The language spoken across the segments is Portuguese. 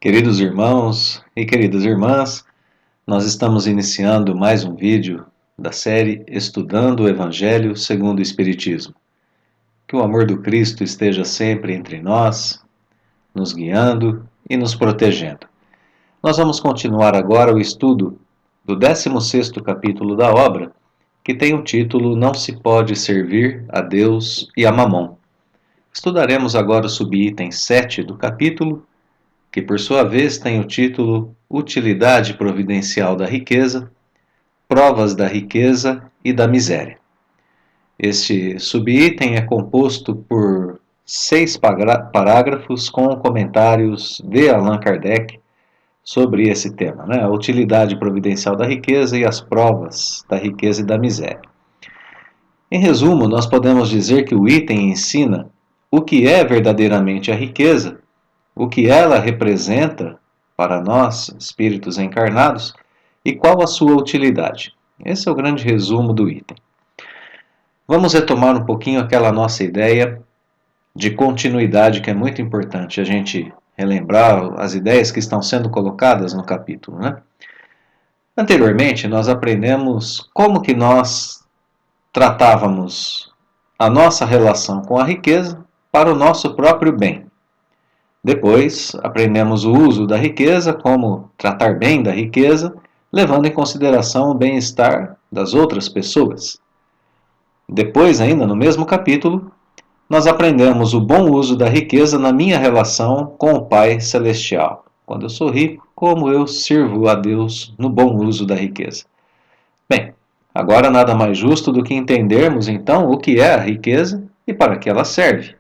Queridos irmãos e queridas irmãs, nós estamos iniciando mais um vídeo da série Estudando o Evangelho segundo o Espiritismo. Que o amor do Cristo esteja sempre entre nós, nos guiando e nos protegendo. Nós vamos continuar agora o estudo do 16º capítulo da obra, que tem o título Não se pode servir a Deus e a Mamon. Estudaremos agora o subitem 7 do capítulo, que por sua vez tem o título Utilidade Providencial da Riqueza, Provas da Riqueza e da Miséria. Este subitem é composto por 6 parágrafos com comentários de Allan Kardec sobre esse tema, a utilidade providencial da riqueza e as provas da riqueza e da miséria. Em resumo, nós podemos dizer que o item ensina o que é verdadeiramente a riqueza, o que ela representa para nós, espíritos encarnados, e qual a sua utilidade. Esse é o grande resumo do item. Vamos retomar um pouquinho aquela nossa ideia de continuidade, que é muito importante a gente relembrar as ideias que estão sendo colocadas no capítulo, Anteriormente, nós aprendemos como que nós tratávamos a nossa relação com a riqueza para o nosso próprio bem. Depois, aprendemos o uso da riqueza, como tratar bem da riqueza, levando em consideração o bem-estar das outras pessoas. Depois, ainda no mesmo capítulo, nós aprendemos o bom uso da riqueza na minha relação com o Pai Celestial. Quando eu sou rico, como eu sirvo a Deus no bom uso da riqueza. Bem, agora nada mais justo do que entendermos então o que é a riqueza e para que ela serve.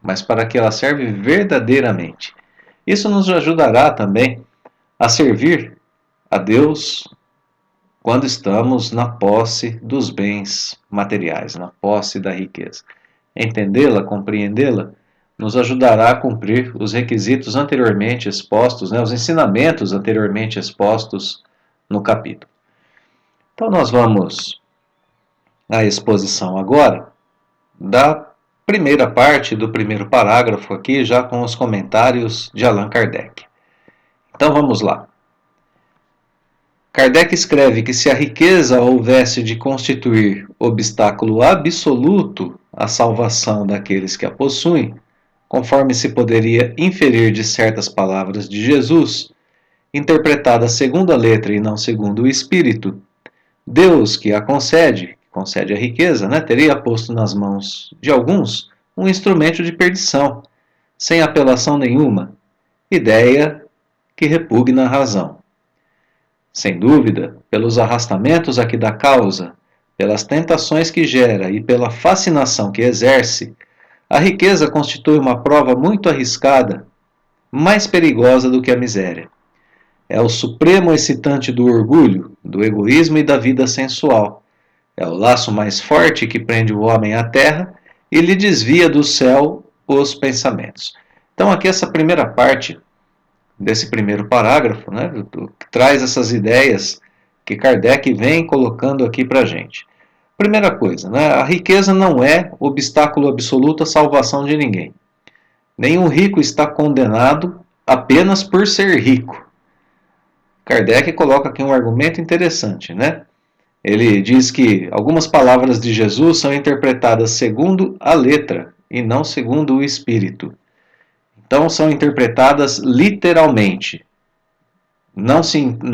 Mas para que ela serve verdadeiramente. Isso nos ajudará também a servir a Deus quando estamos na posse dos bens materiais, na posse da riqueza. Entendê-la, compreendê-la, nos ajudará a cumprir os requisitos anteriormente expostos, os ensinamentos anteriormente expostos no capítulo. Então nós vamos à exposição agora da primeira parte do primeiro parágrafo aqui, já com os comentários de Allan Kardec. Então vamos lá. Kardec escreve que se a riqueza houvesse de constituir obstáculo absoluto à salvação daqueles que a possuem, conforme se poderia inferir de certas palavras de Jesus, interpretadas segundo a letra e não segundo o espírito, Deus que a concede a riqueza, teria posto nas mãos de alguns um instrumento de perdição, sem apelação nenhuma, ideia que repugna a razão. Sem dúvida, pelos arrastamentos a que dá causa, pelas tentações que gera e pela fascinação que exerce, a riqueza constitui uma prova muito arriscada, mais perigosa do que a miséria. É o supremo excitante do orgulho, do egoísmo e da vida sensual. É o laço mais forte que prende o homem à terra e lhe desvia do céu os pensamentos. Então aqui essa primeira parte desse primeiro parágrafo, que traz essas ideias que Kardec vem colocando aqui para a gente. Primeira coisa, a riqueza não é obstáculo absoluto à salvação de ninguém. Nenhum rico está condenado apenas por ser rico. Kardec coloca aqui um argumento interessante, Ele diz que algumas palavras de Jesus são interpretadas segundo a letra e não segundo o espírito. Então são interpretadas literalmente. Não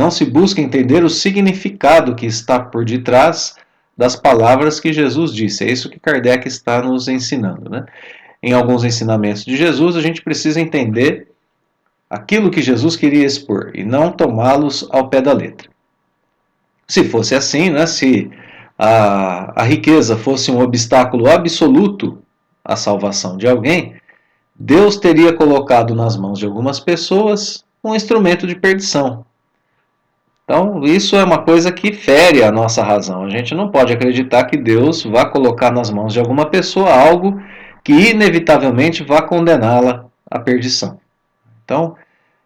se busca entender o significado que está por detrás das palavras que Jesus disse. É isso que Kardec está nos ensinando. Em alguns ensinamentos de Jesus, a gente precisa entender aquilo que Jesus queria expor e não tomá-los ao pé da letra. Se fosse assim, se a riqueza fosse um obstáculo absoluto à salvação de alguém, Deus teria colocado nas mãos de algumas pessoas um instrumento de perdição. Então, isso é uma coisa que fere a nossa razão. A gente não pode acreditar que Deus vá colocar nas mãos de alguma pessoa algo que inevitavelmente vá condená-la à perdição. Então,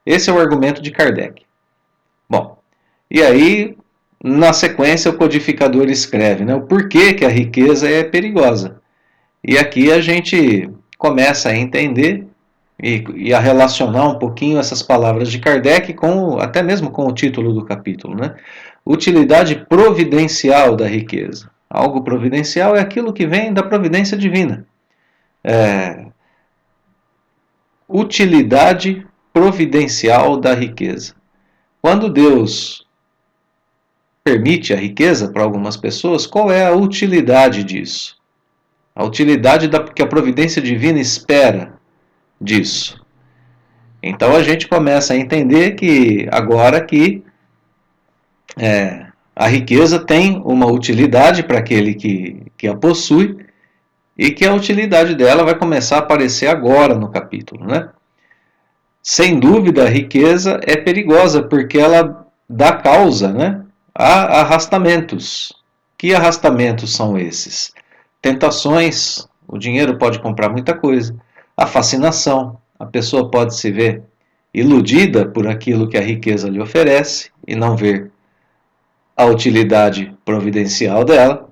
esse é o argumento de Kardec. Bom, e aí, na sequência, o codificador escreve o porquê que a riqueza é perigosa. E aqui a gente começa a entender e a relacionar um pouquinho essas palavras de Kardec com até mesmo com o título do capítulo, né? Utilidade providencial da riqueza. Algo providencial é aquilo que vem da providência divina. Utilidade providencial da riqueza. Quando Deus permite a riqueza para algumas pessoas, qual é a utilidade disso? A utilidade que a providência divina espera disso. Então a gente começa a entender que agora que a riqueza tem uma utilidade para aquele que a possui e que a utilidade dela vai começar a aparecer agora no capítulo, né? Sem dúvida, a riqueza é perigosa porque ela dá causa, né, a arrastamentos. Que arrastamentos são esses? Tentações, o dinheiro pode comprar muita coisa. A fascinação, a pessoa pode se ver iludida por aquilo que a riqueza lhe oferece e não ver a utilidade providencial dela.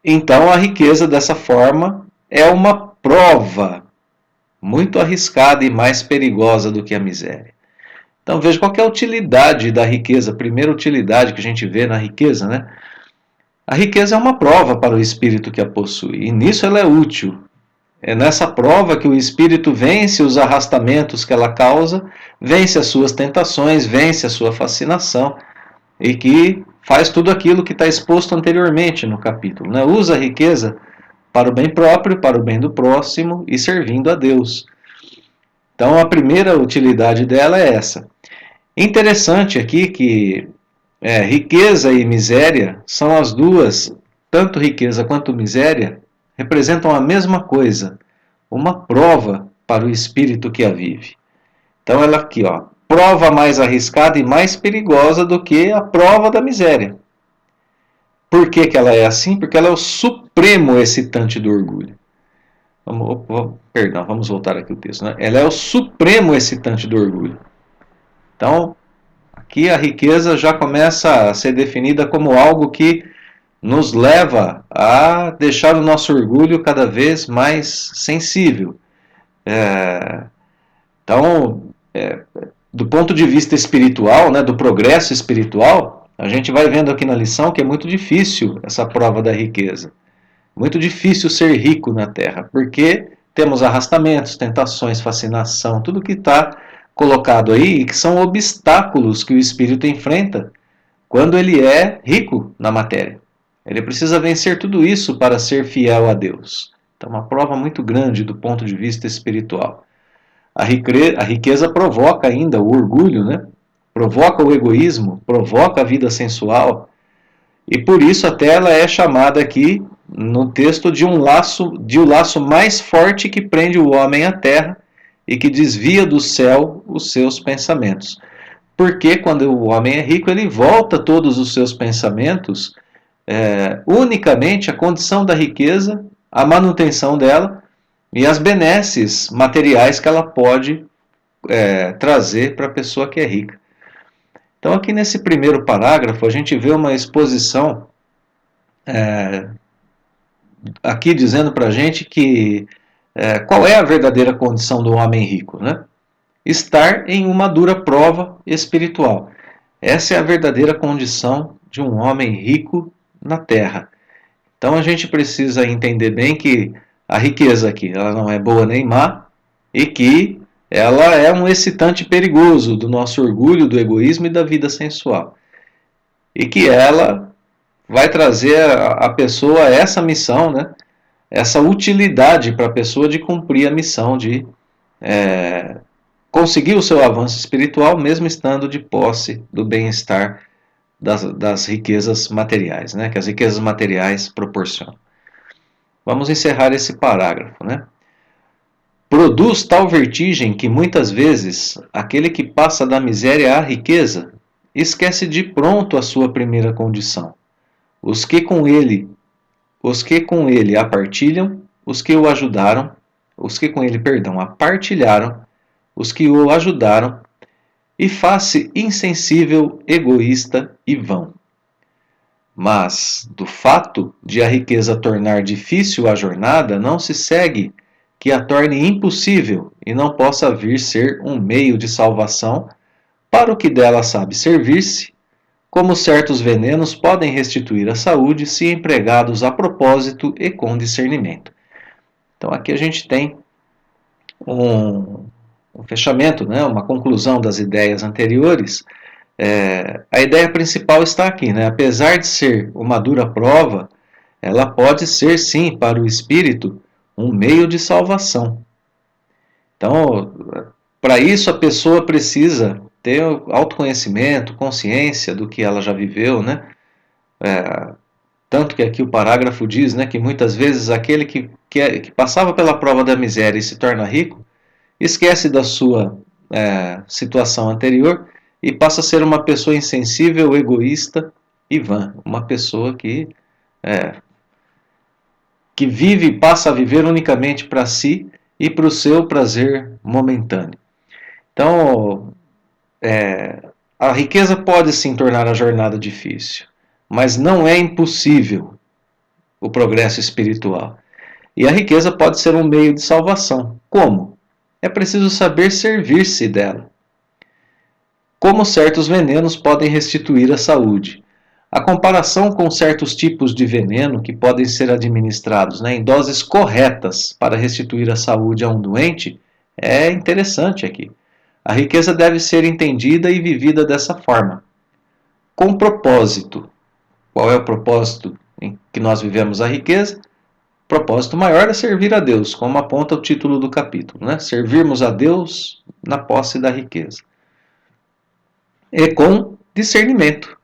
Então, a riqueza, dessa forma, é uma prova muito arriscada e mais perigosa do que a miséria. Então, veja qual é a utilidade da riqueza, a primeira utilidade que a gente vê na riqueza, né? A riqueza é uma prova para o espírito que a possui, e nisso ela é útil. É nessa prova que o espírito vence os arrastamentos que ela causa, vence as suas tentações, vence a sua fascinação, e que faz tudo aquilo que está exposto anteriormente no capítulo, né? Usa a riqueza para o bem próprio, para o bem do próximo e servindo a Deus. Então, a primeira utilidade dela é essa. Interessante aqui que riqueza e miséria são as duas, tanto riqueza quanto miséria, representam a mesma coisa, uma prova para o espírito que a vive. Então, ela aqui, ó, prova mais arriscada e mais perigosa do que a prova da miséria. Por que ela é assim? Porque ela é o supremo excitante do orgulho. Vamos voltar aqui o texto, né? Ela é o supremo excitante do orgulho. Então, aqui a riqueza já começa a ser definida como algo que nos leva a deixar o nosso orgulho cada vez mais sensível. Então, do ponto de vista espiritual, né, do progresso espiritual, a gente vai vendo aqui na lição que é muito difícil essa prova da riqueza. Muito difícil ser rico na Terra, porque temos arrastamentos, tentações, fascinação, tudo que está colocado aí e que são obstáculos que o espírito enfrenta quando ele é rico na matéria. Ele precisa vencer tudo isso para ser fiel a Deus. Então, uma prova muito grande do ponto de vista espiritual. A riqueza provoca ainda o orgulho, né? Provoca o egoísmo, provoca a vida sensual, e por isso até ela é chamada aqui no texto de o laço mais forte que prende o homem à terra e que desvia do céu os seus pensamentos. Porque quando o homem é rico, ele volta todos os seus pensamentos unicamente à condição da riqueza, à manutenção dela e às benesses materiais que ela pode trazer para a pessoa que é rica. Então, aqui nesse primeiro parágrafo, a gente vê uma exposição aqui dizendo para a gente que qual é a verdadeira condição do homem rico, né? Estar em uma dura prova espiritual. Essa é a verdadeira condição de um homem rico na Terra. Então a gente precisa entender bem que a riqueza aqui ela não é boa nem má e que ela é um excitante perigoso do nosso orgulho, do egoísmo e da vida sensual. E que ela vai trazer a pessoa essa missão, né? Essa utilidade para a pessoa de cumprir a missão de conseguir o seu avanço espiritual, mesmo estando de posse do bem-estar das riquezas materiais, né? Que as riquezas materiais proporcionam. Vamos encerrar esse parágrafo, né? Produz tal vertigem que muitas vezes aquele que passa da miséria à riqueza esquece de pronto a sua primeira condição. Os que com ele a partilham, os que o ajudaram, os que com ele, a partilharam, os que o ajudaram, e faz-se insensível, egoísta e vão. Mas, do fato de a riqueza tornar difícil a jornada, não se segue que a torne impossível e não possa vir ser um meio de salvação para o que dela sabe servir-se, como certos venenos podem restituir a saúde se empregados a propósito e com discernimento. Então aqui a gente tem um fechamento, né, uma conclusão das ideias anteriores. A ideia principal está aqui, né? Apesar de ser uma dura prova, ela pode ser sim para o espírito um meio de salvação. Então, para isso a pessoa precisa ter autoconhecimento, consciência do que ela já viveu, né? Tanto que aqui o parágrafo diz, né, que muitas vezes aquele que passava pela prova da miséria e se torna rico, esquece da sua situação anterior e passa a ser uma pessoa insensível, egoísta e vã. Uma pessoa que vive, passa a viver unicamente para si e para o seu prazer momentâneo. Então, a riqueza pode sim tornar a jornada difícil, mas não é impossível o progresso espiritual. E a riqueza pode ser um meio de salvação. Como? É preciso saber servir-se dela. Como certos venenos podem restituir a saúde. A comparação com certos tipos de veneno que podem ser administrados, né, em doses corretas para restituir a saúde a um doente é interessante aqui. A riqueza deve ser entendida e vivida dessa forma, com propósito. Qual é o propósito em que nós vivemos a riqueza? O propósito maior é servir a Deus, como aponta o título do capítulo, né? Servirmos a Deus na posse da riqueza. E com discernimento.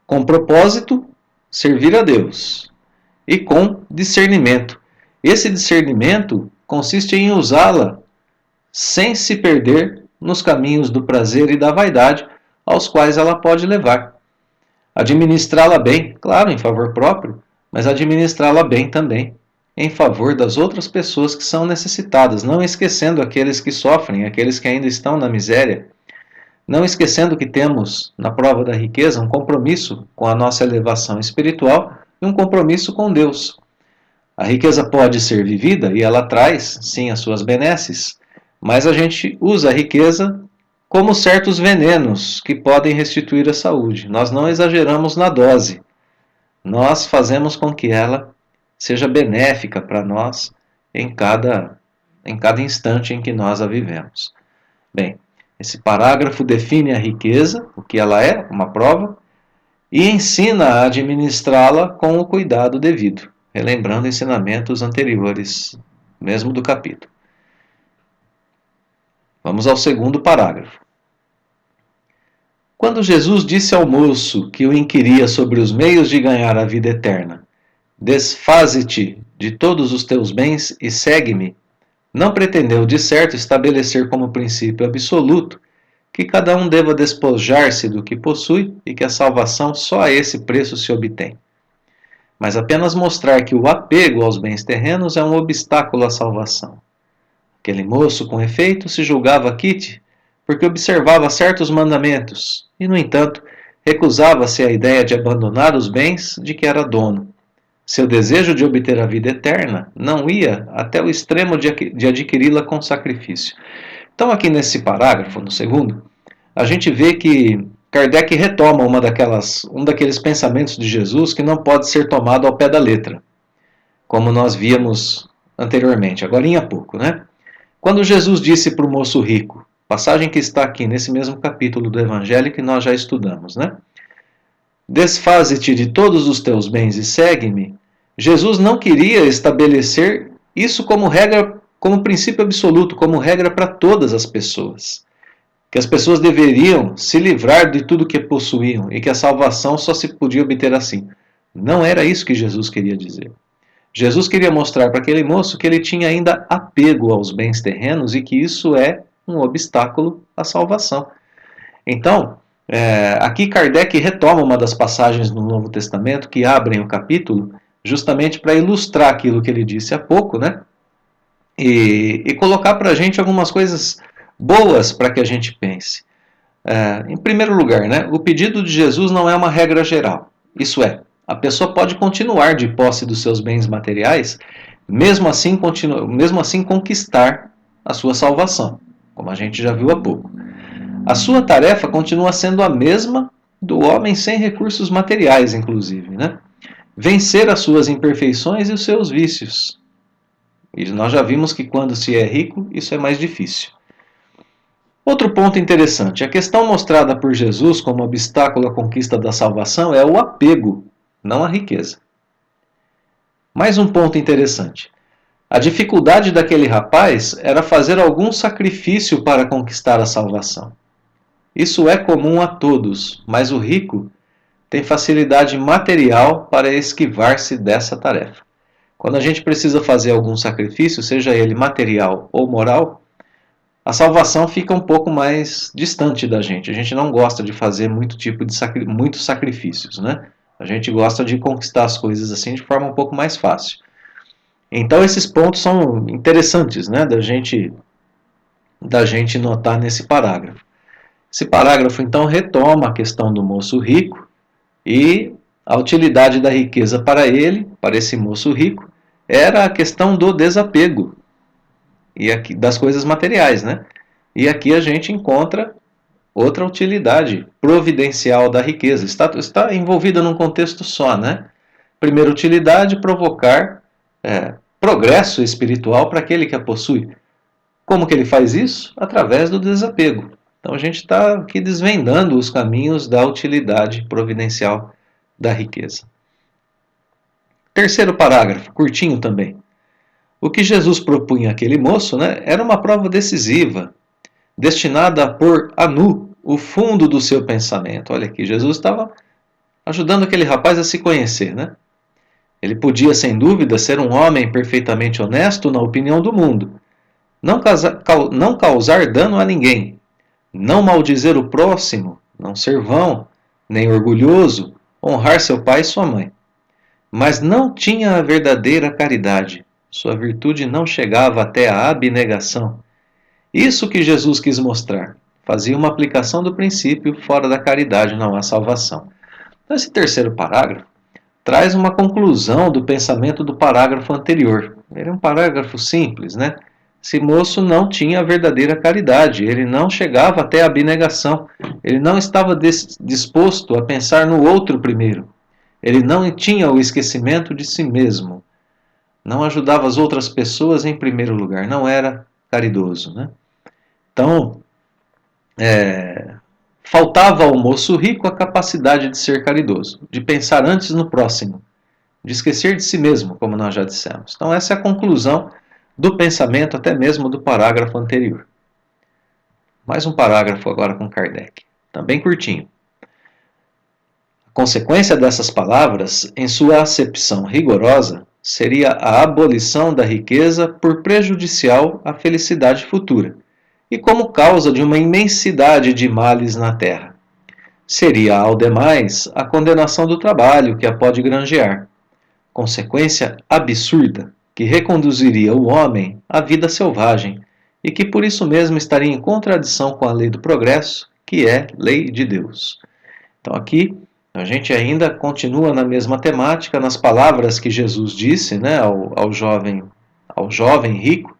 Com propósito, servir a Deus. E com discernimento. Esse discernimento consiste em usá-la sem se perder nos caminhos do prazer e da vaidade aos quais ela pode levar. Administrá-la bem, claro, em favor próprio, mas administrá-la bem também em favor das outras pessoas que são necessitadas, não esquecendo aqueles que sofrem, aqueles que ainda estão na miséria, não esquecendo que temos, na prova da riqueza, um compromisso com a nossa elevação espiritual e um compromisso com Deus. A riqueza pode ser vivida e ela traz, sim, as suas benesses, mas a gente usa a riqueza como certos venenos que podem restituir a saúde. Nós não exageramos na dose, nós fazemos com que ela seja benéfica para nós em cada instante em que nós a vivemos. Bem, esse parágrafo define a riqueza, o que ela é, uma prova, e ensina a administrá-la com o cuidado devido, relembrando ensinamentos anteriores, mesmo do capítulo. Vamos ao segundo parágrafo. Quando Jesus disse ao moço que o inquiria sobre os meios de ganhar a vida eterna, desfaze-te de todos os teus bens e segue-me, não pretendeu de certo estabelecer como princípio absoluto que cada um deva despojar-se do que possui e que a salvação só a esse preço se obtém, mas apenas mostrar que o apego aos bens terrenos é um obstáculo à salvação. Aquele moço, com efeito, se julgava quite porque observava certos mandamentos e, no entanto, recusava-se à ideia de abandonar os bens de que era dono. Seu desejo de obter a vida eterna não ia até o extremo de adquiri-la com sacrifício. Então, aqui nesse parágrafo, no segundo, a gente vê que Kardec retoma um daqueles pensamentos de Jesus que não pode ser tomado ao pé da letra, como nós víamos anteriormente, agora há pouco, né? Quando Jesus disse para o moço rico, passagem que está aqui nesse mesmo capítulo do Evangelho que nós já estudamos, né? Desfaze-te de todos os teus bens e segue-me. Jesus não queria estabelecer isso como regra, como princípio absoluto, como regra para todas as pessoas. Que as pessoas deveriam se livrar de tudo que possuíam e que a salvação só se podia obter assim. Não era isso que Jesus queria dizer. Jesus queria mostrar para aquele moço que ele tinha ainda apego aos bens terrenos e que isso é um obstáculo à salvação. Então, aqui Kardec retoma uma das passagens no Novo Testamento que abrem o capítulo justamente para ilustrar aquilo que ele disse há pouco, né? E colocar para a gente algumas coisas boas para que a gente pense. Em primeiro lugar, né, o pedido de Jesus não é uma regra geral. Isso é, a pessoa pode continuar de posse dos seus bens materiais mesmo assim conquistar a sua salvação, como a gente já viu há pouco. A sua tarefa continua sendo a mesma do homem sem recursos materiais, inclusive, né? Vencer as suas imperfeições e os seus vícios. E nós já vimos que quando se é rico, isso é mais difícil. Outro ponto interessante, a questão mostrada por Jesus como obstáculo à conquista da salvação é o apego, não a riqueza. Mais um ponto interessante. A dificuldade daquele rapaz era fazer algum sacrifício para conquistar a salvação. Isso é comum a todos, mas o rico tem facilidade material para esquivar-se dessa tarefa. Quando a gente precisa fazer algum sacrifício, seja ele material ou moral, a salvação fica um pouco mais distante da gente. A gente não gosta de fazer muitos sacrifícios, né? A gente gosta de conquistar as coisas assim de forma um pouco mais fácil. Então esses pontos são interessantes, né, da gente notar nesse parágrafo. Esse parágrafo então retoma a questão do moço rico e a utilidade da riqueza para ele, para esse moço rico, era a questão do desapego e aqui, das coisas materiais, né? E aqui a gente encontra outra utilidade providencial da riqueza. Está envolvida num contexto só, né? Primeira utilidade, provocar progresso espiritual para aquele que a possui. Como que ele faz isso? Através do desapego. Então a gente está aqui desvendando os caminhos da utilidade providencial da riqueza. Terceiro parágrafo, curtinho também. O que Jesus propunha àquele moço, né, era uma prova decisiva, destinada a pôr a nu o fundo do seu pensamento. Olha aqui, Jesus estava ajudando aquele rapaz a se conhecer, né? Ele podia, sem dúvida, ser um homem perfeitamente honesto na opinião do mundo, não causar dano a ninguém, não maldizer o próximo, não ser vão, nem orgulhoso, honrar seu pai e sua mãe. Mas não tinha a verdadeira caridade, sua virtude não chegava até a abnegação. Isso que Jesus quis mostrar. Fazia uma aplicação do princípio, fora da caridade não há salvação. Então, esse terceiro parágrafo traz uma conclusão do pensamento do parágrafo anterior. Ele é um parágrafo simples, né? Esse moço não tinha a verdadeira caridade, ele não chegava até a abnegação, ele não estava disposto a pensar no outro primeiro, ele não tinha o esquecimento de si mesmo, não ajudava as outras pessoas em primeiro lugar, não era caridoso, né? Então, faltava ao moço rico a capacidade de ser caridoso, de pensar antes no próximo, de esquecer de si mesmo, como nós já dissemos. Então, essa é a conclusão do pensamento, até mesmo do parágrafo anterior. Mais um parágrafo agora com Kardec, também curtinho. A consequência dessas palavras, em sua acepção rigorosa, seria a abolição da riqueza por prejudicial à felicidade futura, e como causa de uma imensidade de males na terra. Seria, ao demais, a condenação do trabalho que a pode granjear, consequência absurda que reconduziria o homem à vida selvagem e que por isso mesmo estaria em contradição com a lei do progresso, que é lei de Deus. Então aqui a gente ainda continua na mesma temática, nas palavras que Jesus disse, né, ao jovem rico.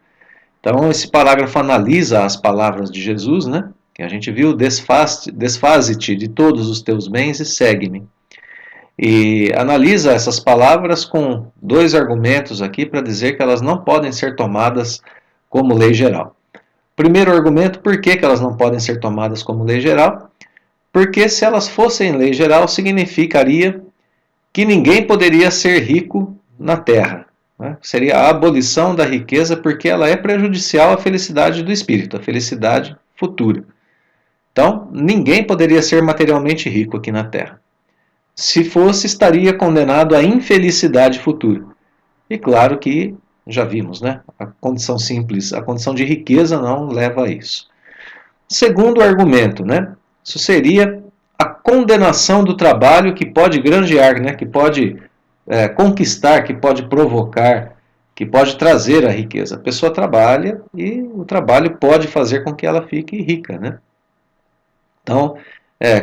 Então esse parágrafo analisa as palavras de Jesus, né, que a gente viu: desfaze-te de todos os teus bens e segue-me. E analisa essas palavras com dois argumentos aqui para dizer que elas não podem ser tomadas como lei geral. Primeiro argumento, por que elas não podem ser tomadas como lei geral? Porque se elas fossem lei geral, significaria que ninguém poderia ser rico na terra. Né? Seria a abolição da riqueza, porque ela é prejudicial à felicidade do espírito, à felicidade futura. Então, ninguém poderia ser materialmente rico aqui na terra. Se fosse, estaria condenado à infelicidade futura. E claro que, já vimos, né? A condição simples, a condição de riqueza não leva a isso. Segundo argumento, né? Isso seria a condenação do trabalho que pode granjear, né? Que pode conquistar, que pode provocar, que pode trazer a riqueza. A pessoa trabalha e o trabalho pode fazer com que ela fique rica, né? Então,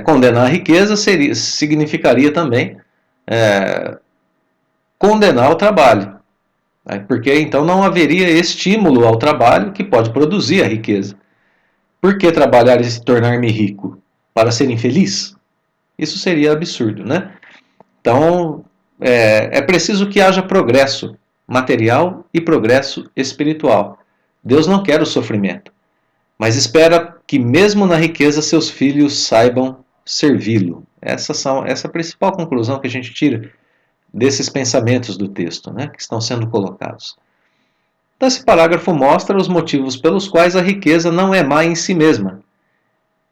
condenar a riqueza significaria também condenar o trabalho. Porque então não haveria estímulo ao trabalho que pode produzir a riqueza. Por que trabalhar e se tornar-me rico? Para ser infeliz? Isso seria absurdo, né? Então, é preciso que haja progresso material e progresso espiritual. Deus não quer o sofrimento, mas espera que mesmo na riqueza seus filhos saibam servi-lo. Essa é a principal conclusão que a gente tira desses pensamentos do texto, né, que estão sendo colocados. Então, esse parágrafo mostra os motivos pelos quais a riqueza não é má em si mesma,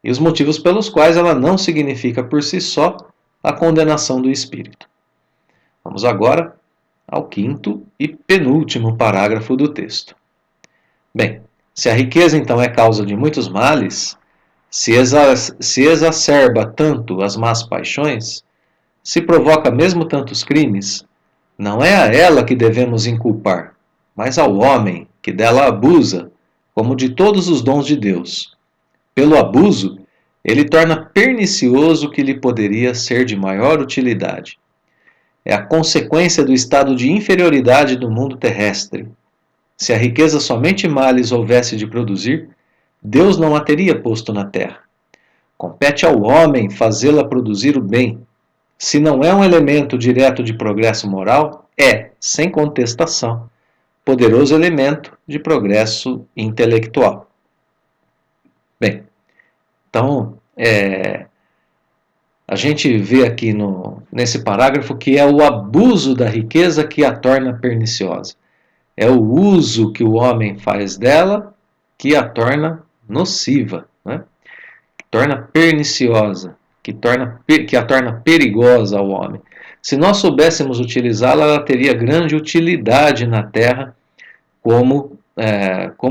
e os motivos pelos quais ela não significa por si só a condenação do espírito. Vamos agora ao quinto e penúltimo parágrafo do texto. Bem, se a riqueza então é causa de muitos males, se exacerba tanto as más paixões, se provoca mesmo tantos crimes, não é a ela que devemos inculpar, mas ao homem que dela abusa, como de todos os dons de Deus. Pelo abuso, ele torna pernicioso o que lhe poderia ser de maior utilidade. É a consequência do estado de inferioridade do mundo terrestre. Se a riqueza somente males houvesse de produzir, Deus não a teria posto na terra. Compete ao homem fazê-la produzir o bem. Se não é um elemento direto de progresso moral, é, sem contestação, poderoso elemento de progresso intelectual. Bem, então, a gente vê aqui nesse parágrafo que é o abuso da riqueza que a torna perniciosa. É o uso que o homem faz dela que a torna nociva, né? Que torna perniciosa, que a torna perigosa ao homem. Se nós soubéssemos utilizá-la, ela teria grande utilidade na Terra, como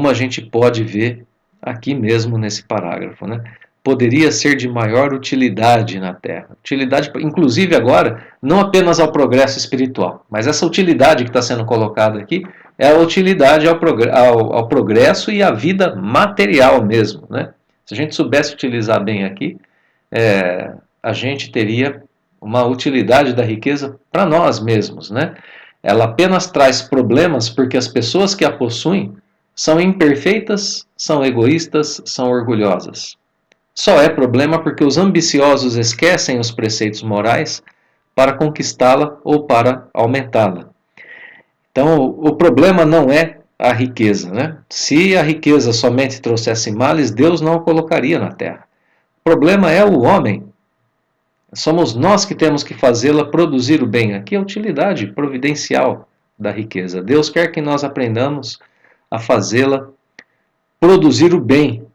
a gente pode ver aqui mesmo nesse parágrafo, né? Poderia ser de maior utilidade na Terra. Utilidade, inclusive agora, não apenas ao progresso espiritual, mas essa utilidade que está sendo colocada aqui é a utilidade ao progresso e à vida material mesmo, né? Se a gente soubesse utilizar bem aqui, a gente teria uma utilidade da riqueza para nós mesmos, né? Ela apenas traz problemas porque as pessoas que a possuem são imperfeitas, são egoístas, são orgulhosas. Só é problema porque os ambiciosos esquecem os preceitos morais para conquistá-la ou para aumentá-la. Então, o problema não é a riqueza, né? Se a riqueza somente trouxesse males, Deus não a colocaria na terra. O problema é o homem. Somos nós que temos que fazê-la produzir o bem. Aqui é a utilidade providencial da riqueza. Deus quer que nós aprendamos a fazê-la produzir o bem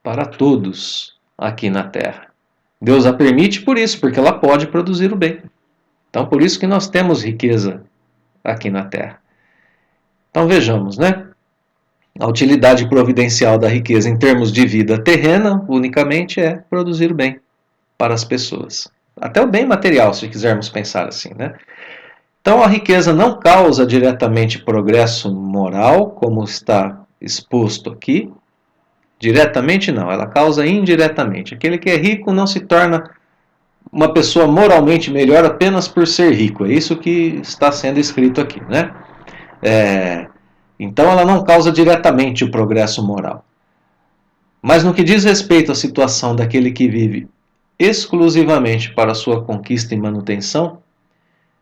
para todos aqui na terra. Deus a permite por isso, porque ela pode produzir o bem. Então, por isso que nós temos riqueza aqui na terra. Então, vejamos, né? A utilidade providencial da riqueza em termos de vida terrena, unicamente, é produzir o bem para as pessoas. Até o bem material, se quisermos pensar assim, né? Então, a riqueza não causa diretamente progresso moral, como está exposto aqui. Diretamente não, ela causa indiretamente. Aquele que é rico não se torna uma pessoa moralmente melhor apenas por ser rico. É isso que está sendo escrito aqui, né? Então ela não causa diretamente o progresso moral. Mas no que diz respeito à situação daquele que vive exclusivamente para sua conquista e manutenção,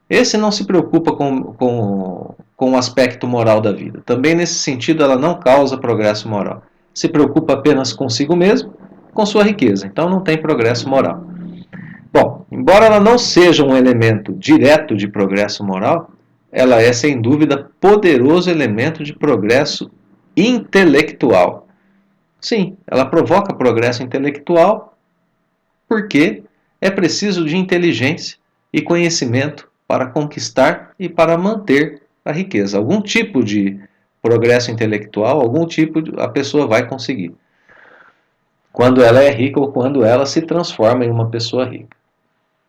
esse não se preocupa com o aspecto moral da vida. Também nesse sentido ela não causa progresso moral. Se preocupa apenas consigo mesmo, com sua riqueza. Então não tem progresso moral. Bom, embora ela não seja um elemento direto de progresso moral, ela é sem dúvida poderoso elemento de progresso intelectual. Sim, ela provoca progresso intelectual porque é preciso de inteligência e conhecimento para conquistar e para manter a riqueza. Algum tipo de progresso intelectual, algum tipo a pessoa vai conseguir. Quando ela é rica ou quando ela se transforma em uma pessoa rica.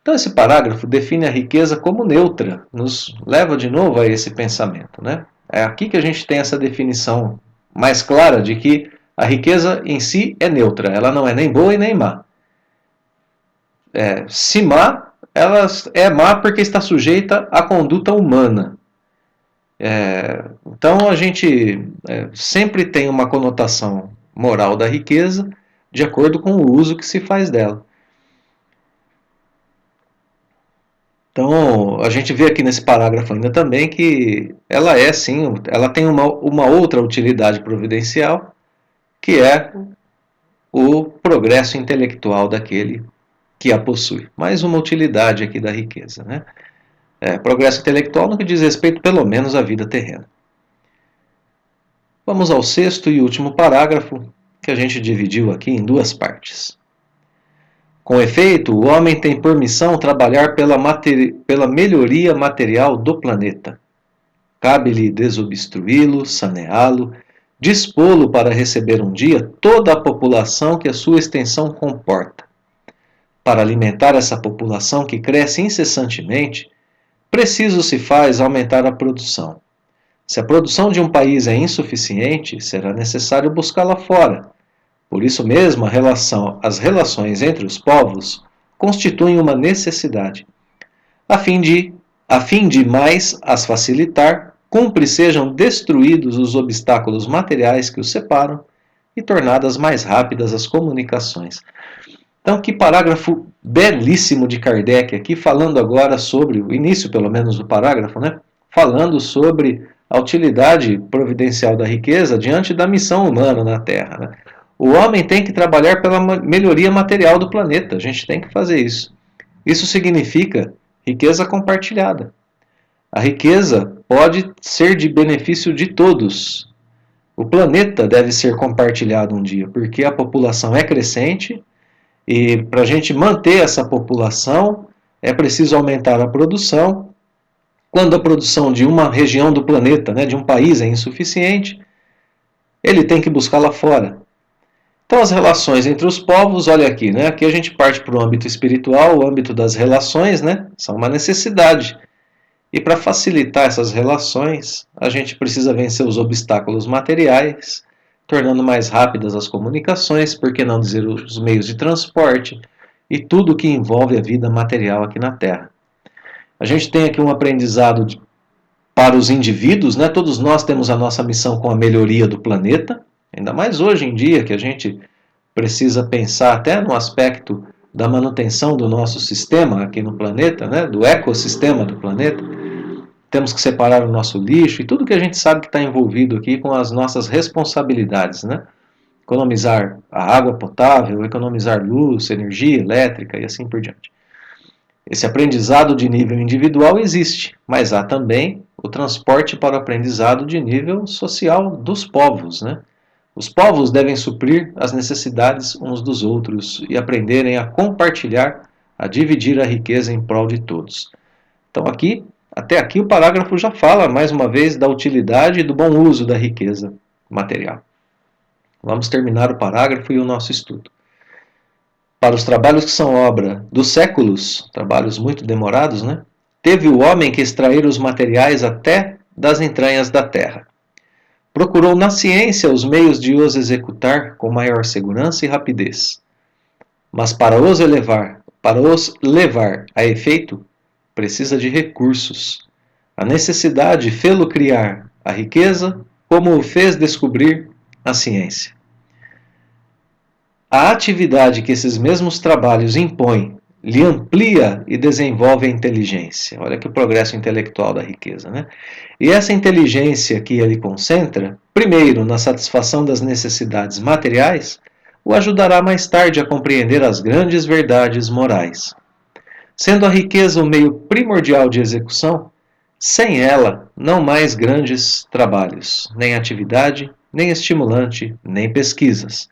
Então esse parágrafo define a riqueza como neutra, nos leva de novo a esse pensamento, né? É aqui que a gente tem essa definição mais clara de que a riqueza em si é neutra, ela não é nem boa e nem má. Se má, ela é má porque está sujeita à conduta humana. Então a gente sempre tem uma conotação moral da riqueza de acordo com o uso que se faz dela. Então a gente vê aqui nesse parágrafo ainda também que ela é sim, ela tem uma outra utilidade providencial, que é o progresso intelectual daquele que a possui. Mais uma utilidade aqui da riqueza, né? Progresso intelectual no que diz respeito pelo menos à vida terrena. Vamos ao sexto e último parágrafo, que a gente dividiu aqui em duas partes. Com efeito, o homem tem por missão trabalhar pela melhoria material do planeta. Cabe-lhe desobstruí-lo, saneá-lo, dispô-lo para receber um dia toda a população que a sua extensão comporta. Para alimentar essa população que cresce incessantemente, preciso se faz aumentar a produção. Se a produção de um país é insuficiente, será necessário buscá-la fora. Por isso mesmo, as relações entre os povos constituem uma necessidade. A fim de mais as facilitar, cumpre sejam destruídos os obstáculos materiais que os separam e tornadas mais rápidas as comunicações. Então, que parágrafo belíssimo de Kardec aqui, falando agora sobre, o início pelo menos do parágrafo, né? Falando sobre a utilidade providencial da riqueza diante da missão humana na Terra. Né? O homem tem que trabalhar pela melhoria material do planeta, a gente tem que fazer isso. Isso significa riqueza compartilhada. A riqueza pode ser de benefício de todos. O planeta deve ser compartilhado um dia, porque a população é crescente e para a gente manter essa população é preciso aumentar a produção. Quando a produção de uma região do planeta, né, de um país, é insuficiente, ele tem que buscar lá fora. Então as relações entre os povos, olha aqui, né, aqui a gente parte para o âmbito espiritual, o âmbito das relações, né, são uma necessidade. E para facilitar essas relações, a gente precisa vencer os obstáculos materiais, tornando mais rápidas as comunicações, por que não dizer os meios de transporte e tudo que envolve a vida material aqui na Terra. A gente tem aqui um aprendizado para os indivíduos, né? Todos nós temos a nossa missão com a melhoria do planeta, ainda mais hoje em dia que a gente precisa pensar até no aspecto da manutenção do nosso sistema aqui no planeta, né? Do ecossistema do planeta. Temos que separar o nosso lixo e tudo que a gente sabe que está envolvido aqui com as nossas responsabilidades, né? Economizar a água potável, economizar luz, energia elétrica e assim por diante. Esse aprendizado de nível individual existe, mas há também o transporte para o aprendizado de nível social dos povos, né? Os povos devem suprir as necessidades uns dos outros e aprenderem a compartilhar, a dividir a riqueza em prol de todos. Então até aqui o parágrafo já fala mais uma vez da utilidade e do bom uso da riqueza material. Vamos terminar o parágrafo e o nosso estudo. Para os trabalhos que são obra dos séculos, trabalhos muito demorados, né? Teve o homem que extrair os materiais até das entranhas da terra. Procurou na ciência os meios de os executar com maior segurança e rapidez. Mas para os levar a efeito, precisa de recursos. A necessidade fê-lo criar a riqueza, como o fez descobrir a ciência. A atividade que esses mesmos trabalhos impõem lhe amplia e desenvolve a inteligência. Olha que o progresso intelectual da riqueza, né? E essa inteligência que ele concentra, primeiro na satisfação das necessidades materiais, o ajudará mais tarde a compreender as grandes verdades morais. Sendo a riqueza o meio primordial de execução, sem ela, não mais grandes trabalhos, nem atividade, nem estimulante, nem pesquisas.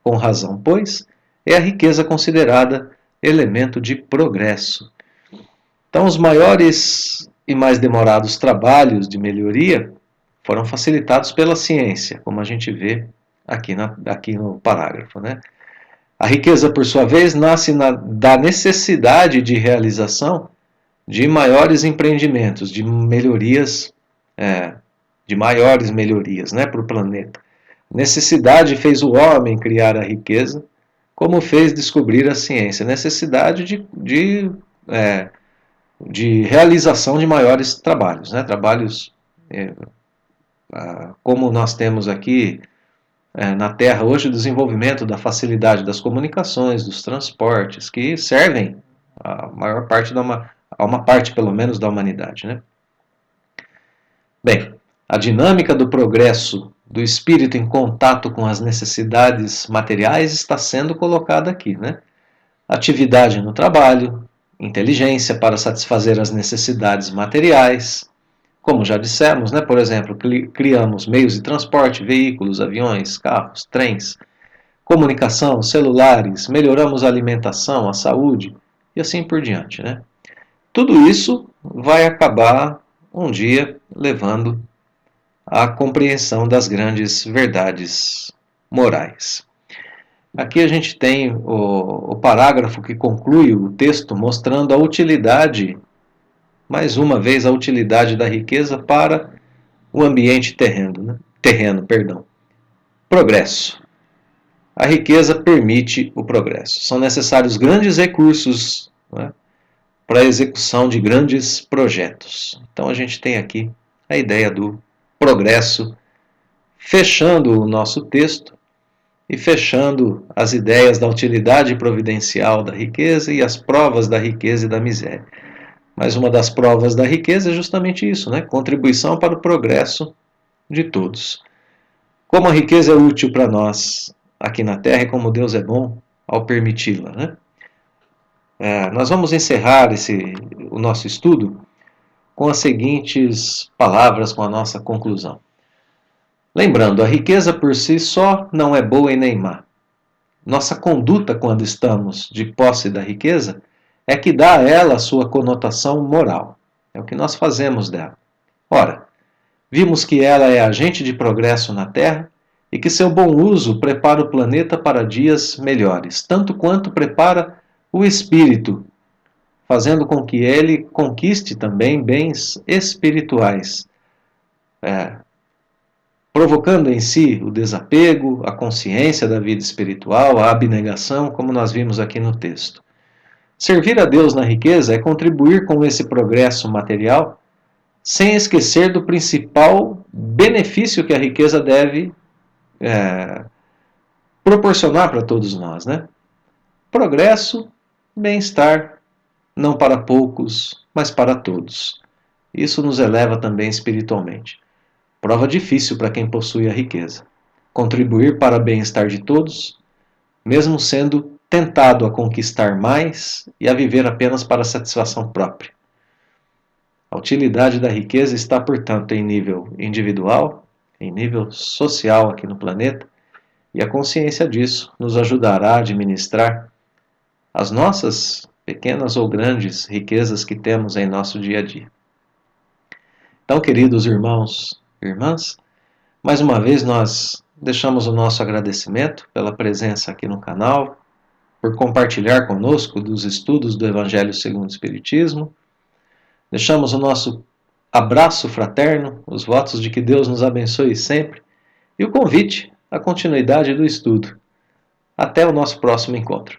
Com razão, pois, é a riqueza considerada elemento de progresso. Então, os maiores e mais demorados trabalhos de melhoria foram facilitados pela ciência, como a gente vê aqui no parágrafo, né? A riqueza, por sua vez, nasce da necessidade de realização de maiores empreendimentos, de melhorias, de maiores melhorias, né, para o planeta. Necessidade fez o homem criar a riqueza, como fez descobrir a ciência. Necessidade de realização de maiores trabalhos, né, trabalhos Como nós temos aqui na Terra hoje o desenvolvimento da facilidade das comunicações, dos transportes, que servem a maior parte a uma parte pelo menos da humanidade, né? Bem, a dinâmica do progresso do espírito em contato com as necessidades materiais está sendo colocada aqui, né? Atividade no trabalho, inteligência para satisfazer as necessidades materiais, como já dissemos, né? Por exemplo, criamos meios de transporte, veículos, aviões, carros, trens, comunicação, celulares, melhoramos a alimentação, a saúde e assim por diante, né? Tudo isso vai acabar um dia levando à compreensão das grandes verdades morais. Aqui a gente tem o parágrafo que conclui o texto mostrando a utilidade, mais uma vez, a utilidade da riqueza para o ambiente terreno. Progresso. A riqueza permite o progresso. São necessários grandes recursos, né, para a execução de grandes projetos. Então a gente tem aqui a ideia do progresso, fechando o nosso texto e fechando as ideias da utilidade providencial da riqueza e as provas da riqueza e da miséria. Mas uma das provas da riqueza é justamente isso, né? Contribuição para o progresso de todos. Como a riqueza é útil para nós aqui na Terra e como Deus é bom ao permiti-la, né? Nós vamos encerrar o nosso estudo com as seguintes palavras, com a nossa conclusão. Lembrando, a riqueza por si só não é boa e nem má. Nossa conduta quando estamos de posse da riqueza é que dá a ela a sua conotação moral. É o que nós fazemos dela. Ora, vimos que ela é agente de progresso na Terra e que seu bom uso prepara o planeta para dias melhores, tanto quanto prepara o espírito, fazendo com que ele conquiste também bens espirituais, provocando em si o desapego, a consciência da vida espiritual, a abnegação, como nós vimos aqui no texto. Servir a Deus na riqueza é contribuir com esse progresso material, sem esquecer do principal benefício que a riqueza deve proporcionar para todos nós, né? Progresso, bem-estar, não para poucos, mas para todos. Isso nos eleva também espiritualmente. Prova difícil para quem possui a riqueza. Contribuir para o bem-estar de todos, mesmo sendo tentado a conquistar mais e a viver apenas para a satisfação própria. A utilidade da riqueza está, portanto, em nível individual, em nível social aqui no planeta, e a consciência disso nos ajudará a administrar as nossas pequenas ou grandes riquezas que temos em nosso dia a dia. Então, queridos irmãos e irmãs, mais uma vez nós deixamos o nosso agradecimento pela presença aqui no canal, por compartilhar conosco dos estudos do Evangelho segundo o Espiritismo. Deixamos o nosso abraço fraterno, os votos de que Deus nos abençoe sempre e o convite à continuidade do estudo. Até o nosso próximo encontro.